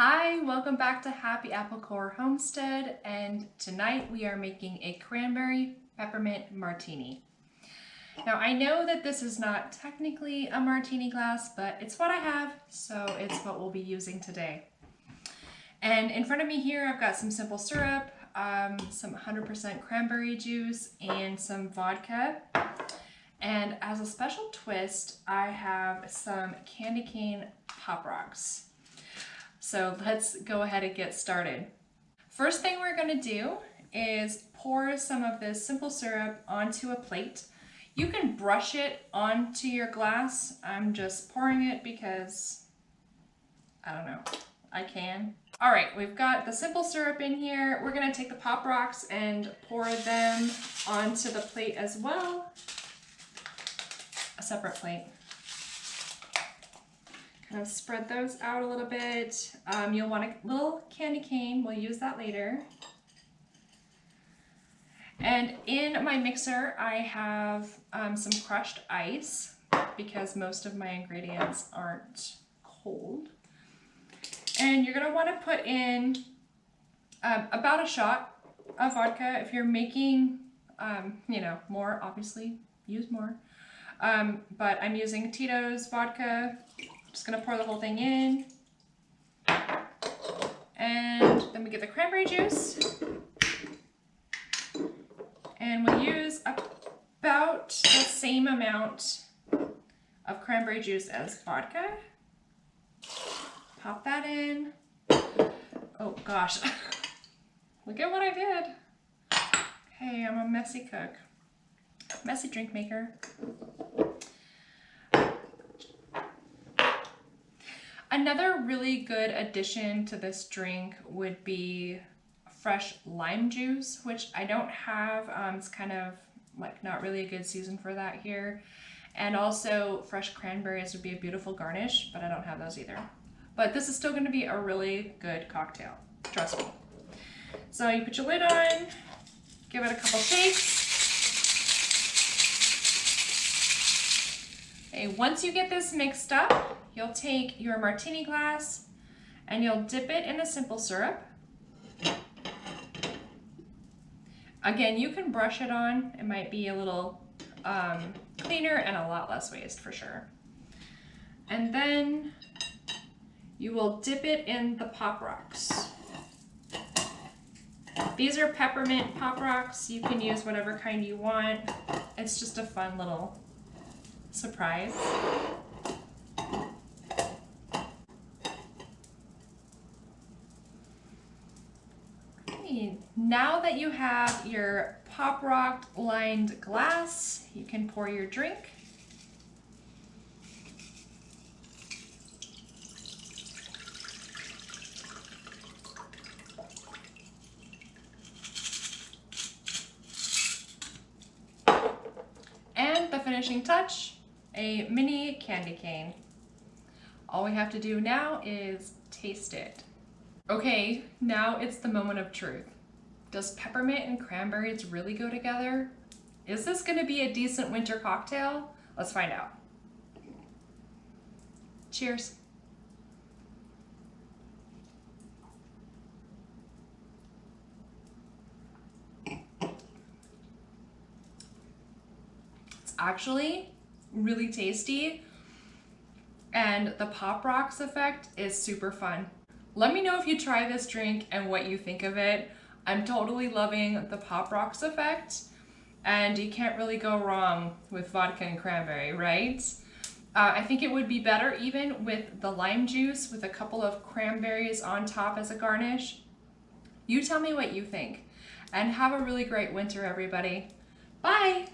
Hi, welcome back to Happy Apple Core Homestead, and tonight we are making a cranberry peppermint martini. Now I know that this is not technically a martini glass, but it's what I have, so it's what we'll be using today. And in front of me here I've got some simple syrup, some 100% cranberry juice, and some vodka. And as a special twist, I have some candy cane Pop Rocks. So let's go ahead and get started. First thing we're going to do is pour some of this simple syrup onto a plate. You can brush it onto your glass. I'm just pouring it because, I don't know, I can. All right, we've got the simple syrup in here. We're going to take the Pop Rocks and pour them onto the plate as well. A separate plate. Kind of spread those out a little bit. You'll want a little candy cane. We'll use that later. And in my mixer, I have some crushed ice because most of my ingredients aren't cold. And you're gonna want to put in about a shot of vodka. If you're making, more, obviously use more. But I'm using Tito's vodka. Just gonna pour the whole thing in. And then we get the cranberry juice. And we'll use about the same amount of cranberry juice as vodka. Pop that in. Oh gosh, look at what I did. Hey, I'm a messy cook. Messy drink maker. Another really good addition to this drink would be fresh lime juice, which I don't have. It's kind of like not really a good season for that here. And also fresh cranberries would be a beautiful garnish, but I don't have those either. But this is still going to be a really good cocktail, trust me. So you put your lid on, give it a couple shakes. Okay, once you get this mixed up, you'll take your martini glass and you'll dip it in the simple syrup. Again, you can brush it on. It might be a little cleaner and a lot less waste for sure. And then you will dip it in the Pop Rocks. These are Peppermint Pop Rocks. You can use whatever kind you want. It's just a fun little surprise. Okay, now that you have your Pop Rock lined glass, you can pour your drink. And the finishing touch, a mini candy cane. All we have to do now is taste it. Okay, now it's the moment of truth. Does peppermint and cranberries really go together? Is this gonna be a decent winter cocktail? Let's find out. Cheers. It's actually really tasty, and the Pop Rocks effect is super fun. Let me know if you try this drink and what you think of it. I'm totally loving the Pop Rocks effect, and you can't really go wrong with vodka and cranberry, right? I think it would be better even with the lime juice with a couple of cranberries on top as a garnish. You tell me what you think, and have a really great winter, everybody. Bye!